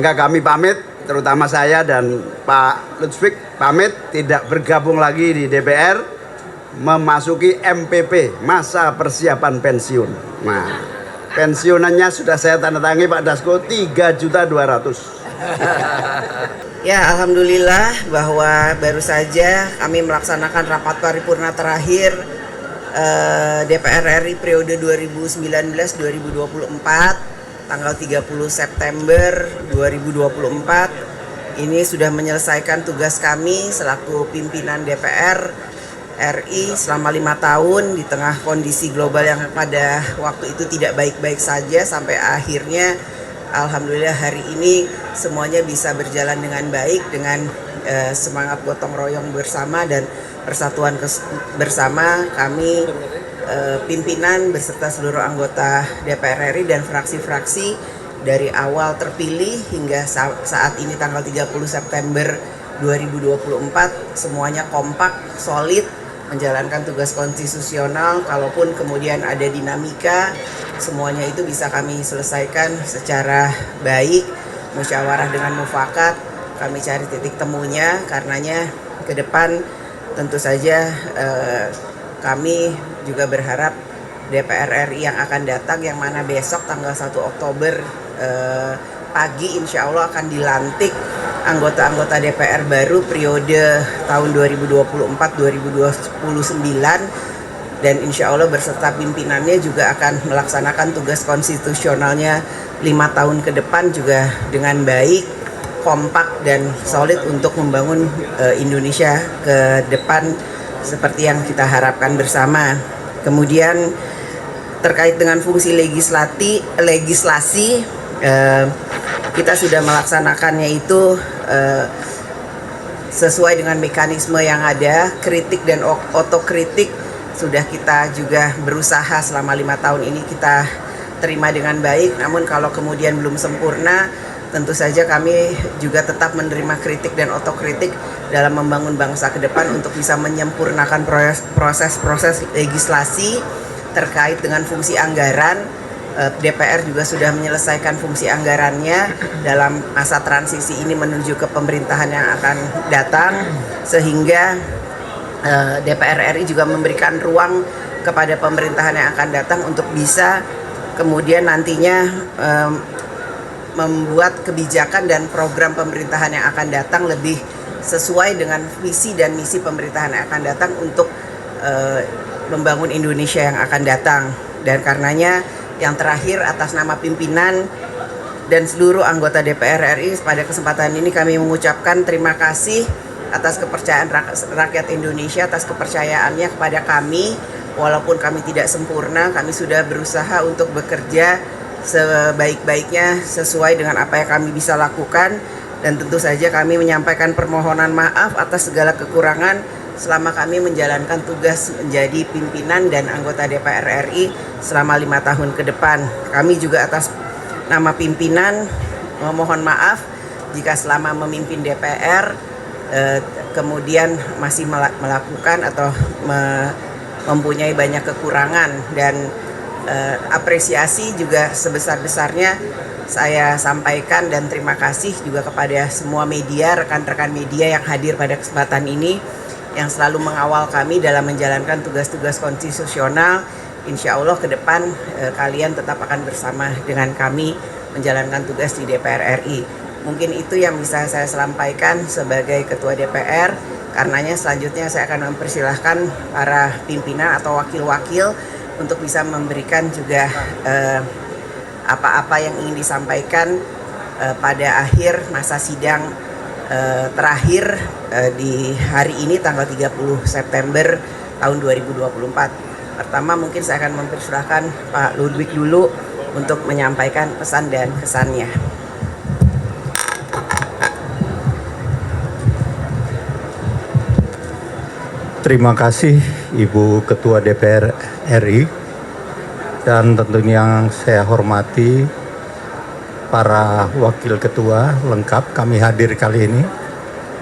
Sehingga kami pamit, terutama saya dan Pak Lutfik pamit tidak bergabung lagi di DPR, memasuki MPP, masa persiapan pensiun. Nah, pensiunannya sudah saya tanda tangi Pak Dasko, 3.200.000. Ya, alhamdulillah bahwa baru saja kami melaksanakan rapat paripurna terakhir DPR RI periode 2019-2024 tanggal 30 September 2024. Ini sudah menyelesaikan tugas kami selaku pimpinan DPR RI selama 5 tahun di tengah kondisi global yang pada waktu itu tidak baik-baik saja, sampai akhirnya alhamdulillah hari ini semuanya bisa berjalan dengan baik dengan semangat gotong royong bersama dan persatuan bersama. Kami pimpinan beserta seluruh anggota DPR RI dan fraksi-fraksi dari awal terpilih hingga saat ini tanggal 30 September 2024 semuanya kompak, solid menjalankan tugas konstitusional. Kalaupun kemudian ada dinamika, semuanya itu bisa kami selesaikan secara baik, musyawarah dengan mufakat. Kami cari titik temunya, karenanya ke depan tentu saja kami juga berharap DPR RI yang akan datang, yang mana besok tanggal 1 Oktober pagi insya Allah akan dilantik anggota-anggota DPR baru periode tahun 2024-2029, dan insya Allah berserta pimpinannya juga akan melaksanakan tugas konstitusionalnya 5 tahun ke depan juga dengan baik, kompak dan solid untuk membangun Indonesia ke depan seperti yang kita harapkan bersama. Kemudian terkait dengan fungsi legislasi, kita sudah melaksanakannya itu sesuai dengan mekanisme yang ada. Kritik dan otokritik sudah kita juga berusaha selama 5 tahun ini kita terima dengan baik. Namun kalau kemudian belum sempurna, tentu saja kami juga tetap menerima kritik dan otokritik dalam membangun bangsa ke depan untuk bisa menyempurnakan proses-proses legislasi terkait dengan fungsi anggaran. DPR juga sudah menyelesaikan fungsi anggarannya dalam masa transisi ini menuju ke pemerintahan yang akan datang, sehingga DPR RI juga memberikan ruang kepada pemerintahan yang akan datang untuk bisa kemudian nantinya membuat kebijakan dan program pemerintahan yang akan datang lebih sesuai dengan visi dan misi pemerintahan yang akan datang untuk membangun Indonesia yang akan datang. Dan karenanya yang terakhir, atas nama pimpinan dan seluruh anggota DPR RI pada kesempatan ini kami mengucapkan terima kasih atas kepercayaan rakyat Indonesia, atas kepercayaannya kepada kami. Walaupun kami tidak sempurna, kami sudah berusaha untuk bekerja sebaik-baiknya sesuai dengan apa yang kami bisa lakukan, dan tentu saja kami menyampaikan permohonan maaf atas segala kekurangan selama kami menjalankan tugas menjadi pimpinan dan anggota DPR RI selama 5 tahun ke depan. Kami juga atas nama pimpinan memohon maaf jika selama memimpin DPR kemudian masih melakukan atau mempunyai banyak kekurangan, dan apresiasi juga sebesar-besarnya saya sampaikan dan terima kasih juga kepada semua media, rekan-rekan media yang hadir pada kesempatan ini, yang selalu mengawal kami dalam menjalankan tugas-tugas konstitusional. Insya Allah ke depan kalian tetap akan bersama dengan kami menjalankan tugas di DPR RI. Mungkin itu yang bisa saya sampaikan sebagai Ketua DPR. Karenanya selanjutnya saya akan mempersilahkan para pimpinan atau wakil-wakil untuk bisa memberikan juga apa-apa yang ingin disampaikan pada akhir masa sidang terakhir di hari ini tanggal 30 September tahun 2024. Pertama mungkin saya akan mempersilahkan Pak Ludwig dulu untuk menyampaikan pesan dan kesannya. Terima kasih Ibu Ketua DPR RI, dan tentunya yang saya hormati para wakil ketua lengkap kami hadir kali ini.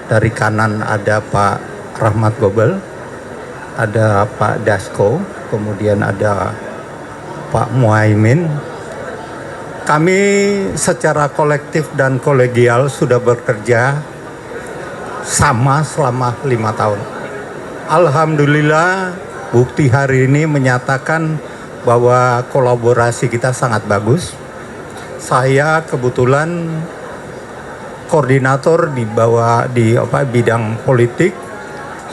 Dari kanan ada Pak Rahmat Gobel, ada Pak Dasko, kemudian ada Pak Muhaimin, Kami secara kolektif dan kolegial sudah bekerja sama selama 5 tahun. Alhamdulillah, bukti hari ini menyatakan bahwa kolaborasi kita sangat bagus. Saya kebetulan koordinator di bidang politik,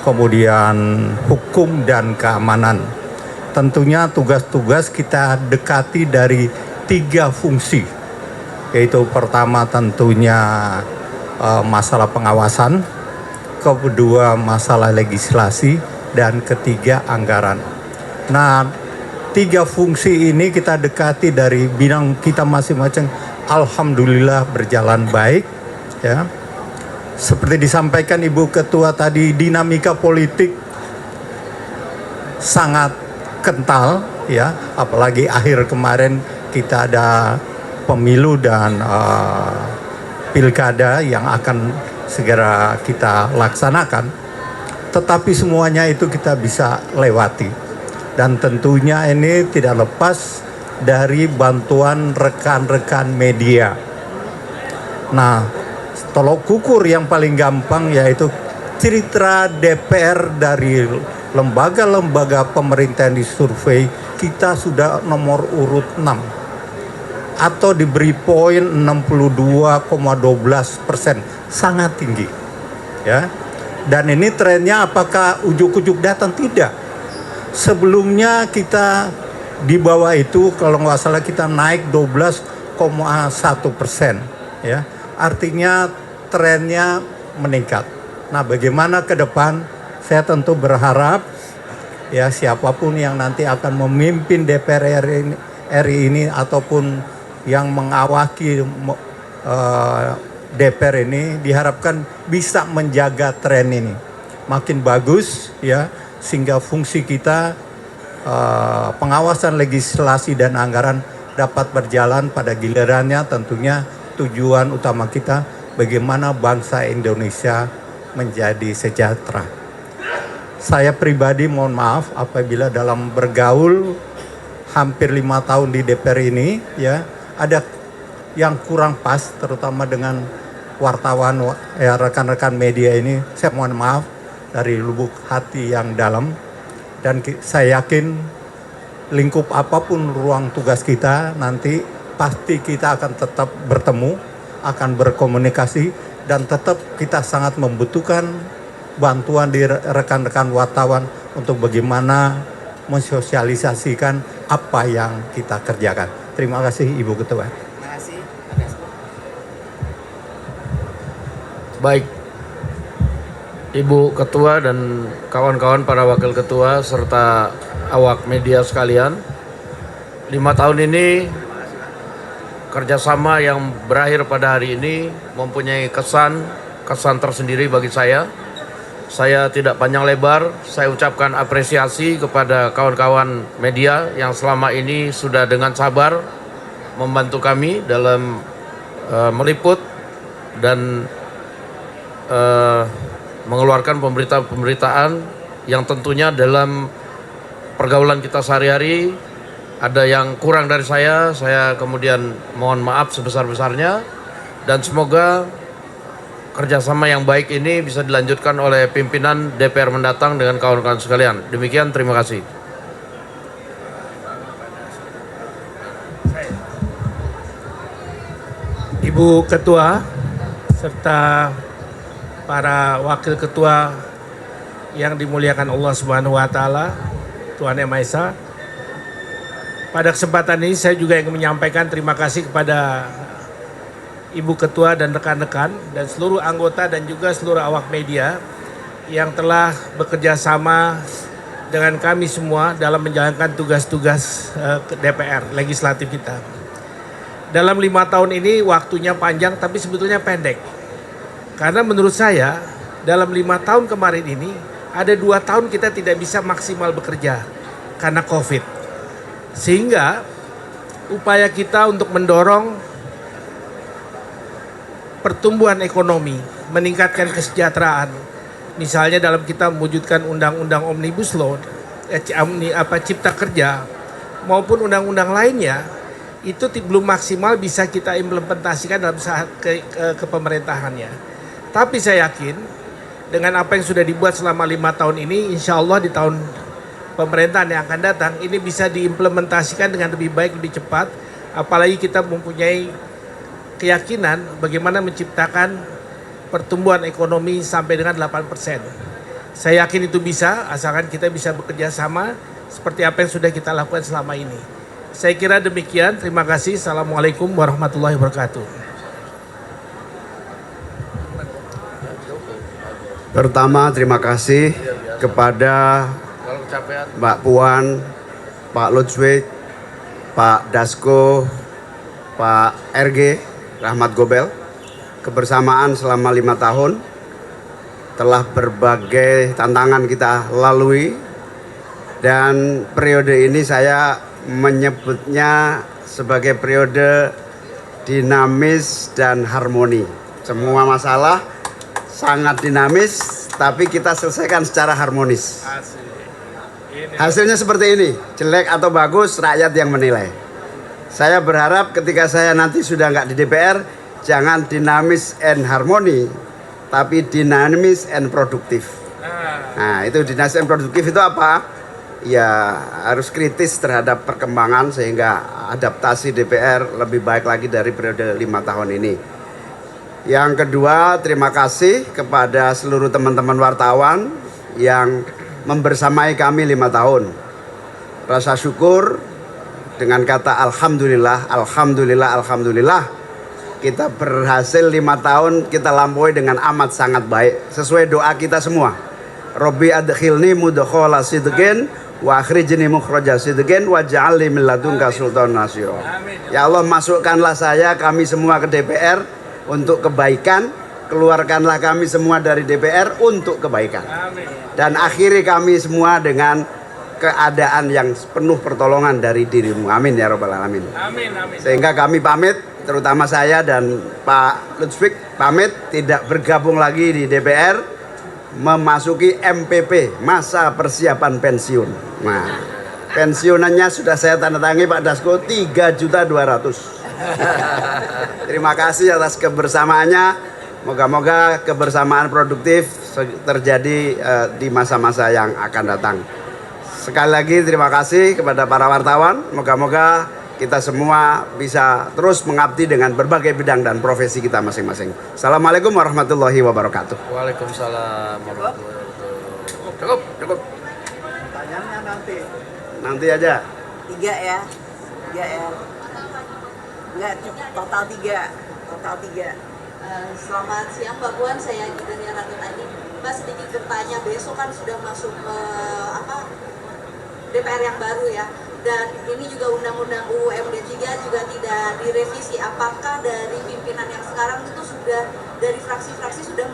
kemudian hukum dan keamanan. Tentunya tugas-tugas kita dekati dari 3 fungsi, yaitu pertama tentunya masalah pengawasan, kedua masalah legislasi, dan ketiga anggaran. Nah, 3 fungsi ini kita dekati dari bidang kita masing-masing. Alhamdulillah berjalan baik, ya. Seperti disampaikan Ibu Ketua tadi, dinamika politik sangat kental, ya. Apalagi akhir kemarin kita ada pemilu dan pilkada yang akan segera kita laksanakan. Tetapi semuanya itu kita bisa lewati. Dan tentunya ini tidak lepas dari bantuan rekan-rekan media. Nah, tolok ukur yang paling gampang yaitu citra DPR dari lembaga-lembaga pemerintah yang disurvei, kita sudah nomor urut 6 atau diberi poin 62,12%, sangat tinggi, ya. Dan ini trennya apakah ujuk-ujuk datang? Tidak. Sebelumnya kita di bawah itu, kalau nggak salah kita naik 12,1%, ya. Artinya trennya meningkat. Nah, bagaimana ke depan? Saya tentu berharap, ya, siapapun yang nanti akan memimpin DPR RI ini ataupun yang mengawaki DPR ini, diharapkan bisa menjaga tren ini makin bagus, ya, sehingga fungsi kita pengawasan legislasi dan anggaran dapat berjalan pada gilirannya. Tentunya tujuan utama kita bagaimana bangsa Indonesia menjadi sejahtera. Saya pribadi mohon maaf apabila dalam bergaul hampir 5 tahun di DPR ini, ya, ada yang kurang pas, terutama dengan wartawan, ya, rekan-rekan media ini. Saya mohon maaf dari lubuk hati yang dalam, dan saya yakin lingkup apapun ruang tugas kita nanti pasti kita akan tetap bertemu, akan berkomunikasi, dan tetap kita sangat membutuhkan bantuan di rekan-rekan wartawan untuk bagaimana mensosialisasikan apa yang kita kerjakan. Terima kasih Ibu Ketua. Terima kasih. Baik, Ibu Ketua dan kawan-kawan para wakil ketua serta awak media sekalian, 5 tahun ini kerjasama yang berakhir pada hari ini mempunyai kesan tersendiri bagi saya. Saya tidak panjang lebar, saya ucapkan apresiasi kepada kawan-kawan media yang selama ini sudah dengan sabar membantu kami dalam meliput dan mengeluarkan pemberitaan yang tentunya dalam pergaulan kita sehari-hari ada yang kurang dari saya kemudian mohon maaf sebesar-besarnya, dan semoga kerjasama yang baik ini bisa dilanjutkan oleh pimpinan DPR mendatang dengan kawan-kawan sekalian. Demikian, terima kasih. Ibu Ketua serta para wakil ketua yang dimuliakan Allah Subhanahu wa taala, Tuhan Yang Maha Esa. Pada kesempatan ini saya juga ingin menyampaikan terima kasih kepada Ibu Ketua dan rekan-rekan dan seluruh anggota dan juga seluruh awak media yang telah bekerja sama dengan kami semua dalam menjalankan tugas-tugas DPR legislatif kita. Dalam 5 tahun ini waktunya panjang tapi sebetulnya pendek. Karena menurut saya dalam 5 tahun kemarin ini ada 2 tahun kita tidak bisa maksimal bekerja karena COVID. Sehingga upaya kita untuk mendorong pertumbuhan ekonomi, meningkatkan kesejahteraan, misalnya dalam kita mewujudkan undang-undang Omnibus Law, Cipta Kerja, maupun undang-undang lainnya, itu belum maksimal bisa kita implementasikan dalam saat kepemerintahannya. Tapi saya yakin dengan apa yang sudah dibuat selama 5 tahun ini, insya Allah di tahun pemerintahan yang akan datang ini bisa diimplementasikan dengan lebih baik, lebih cepat. Apalagi kita mempunyai keyakinan bagaimana menciptakan pertumbuhan ekonomi sampai dengan 8%. Saya yakin itu bisa, asalkan kita bisa bekerja sama seperti apa yang sudah kita lakukan selama ini. Saya kira demikian. Terima kasih. Assalamualaikum warahmatullahi wabarakatuh. Pertama, terima kasih kepada Mbak Puan, Pak Lutzwig, Pak Dasko, Pak RG, Rahmat Gobel. Kebersamaan selama 5 tahun telah berbagai tantangan kita lalui, dan periode ini saya menyebutnya sebagai periode dinamis dan harmoni. Semua masalah sangat dinamis, tapi kita selesaikan secara harmonis. Hasilnya seperti ini, jelek atau bagus, rakyat yang menilai. Saya berharap ketika saya nanti sudah nggak di DPR, jangan dinamis and harmoni, tapi dinamis and produktif. Nah, itu dinamis and produktif itu apa? Ya harus kritis terhadap perkembangan sehingga adaptasi DPR lebih baik lagi dari periode 5 tahun ini. Yang kedua, terima kasih kepada seluruh teman-teman wartawan yang membersamai kami 5 tahun. Rasa syukur dengan kata alhamdulillah, alhamdulillah, alhamdulillah. Kita berhasil 5 tahun kita lampaui dengan amat sangat baik sesuai doa kita semua. Robbi adkhilni mudkhala sidqin wa akhrijni mukhraja sidqin waj'alni min ladunka sultanan nasira. Ya Allah, masukkanlah saya, kami semua ke DPR untuk kebaikan, keluarkanlah kami semua dari DPR untuk kebaikan. Dan akhiri kami semua dengan keadaan yang penuh pertolongan dari dirimu. Amin ya rabbal alamin. Sehingga kami pamit, terutama saya dan Pak Lutzwig pamit tidak bergabung lagi di DPR, memasuki MPP, masa persiapan pensiun. Nah, pensiunannya sudah saya tanda tangani Pak Dasko, 3.200.000. Terima kasih atas kebersamaannya. Moga-moga kebersamaan produktif terjadi di masa-masa yang akan datang. Sekali lagi terima kasih kepada para wartawan. Moga-moga kita semua bisa terus mengabdi dengan berbagai bidang dan profesi kita masing-masing. Assalamualaikum warahmatullahi wabarakatuh. Waalaikumsalam warahmatullahi wabarakatuh. Cukup. Pertanyaannya nanti aja. 3 ya. 3 ya. Enggak, total 3. Selamat siang Mbak Puan, saya Gidania Ratu tadi. Mbak, sedikit bertanya, besok kan sudah masuk DPR yang baru ya, dan ini juga undang-undang UU MD 3 juga tidak direvisi. Apakah dari pimpinan yang sekarang itu sudah dari fraksi-fraksi sudah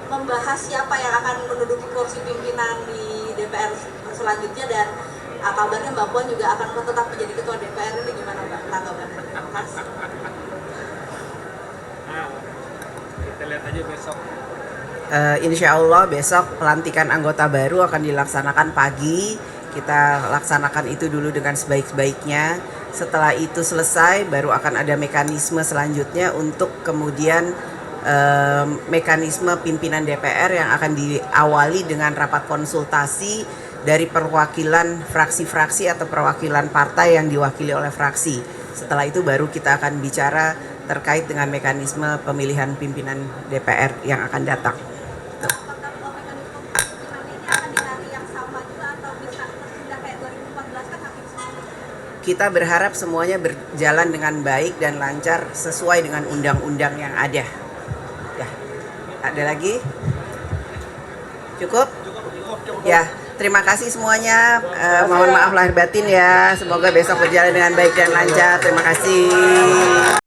membahas siapa yang akan menduduki kursi pimpinan di DPR selanjutnya, dan kabarnya Mbak Puan juga akan tetap menjadi ketua DPR, ini gimana Mbak tanggapannya? Terima kasih. Kita lihat aja besok. Insya Allah besok pelantikan anggota baru akan dilaksanakan pagi. Kita laksanakan itu dulu dengan sebaik-baiknya. Setelah itu selesai, baru akan ada mekanisme selanjutnya untuk kemudian mekanisme pimpinan DPR yang akan diawali dengan rapat konsultasi dari perwakilan fraksi-fraksi atau perwakilan partai yang diwakili oleh fraksi. Setelah itu baru kita akan bicara terkait dengan mekanisme pemilihan pimpinan DPR yang akan datang. Kita berharap semuanya berjalan dengan baik dan lancar sesuai dengan undang-undang yang ada. Ya, ada lagi? Cukup? Ya, terima kasih semuanya. Mohon maaf lahir batin ya. Semoga besok berjalan dengan baik dan lancar. Terima kasih.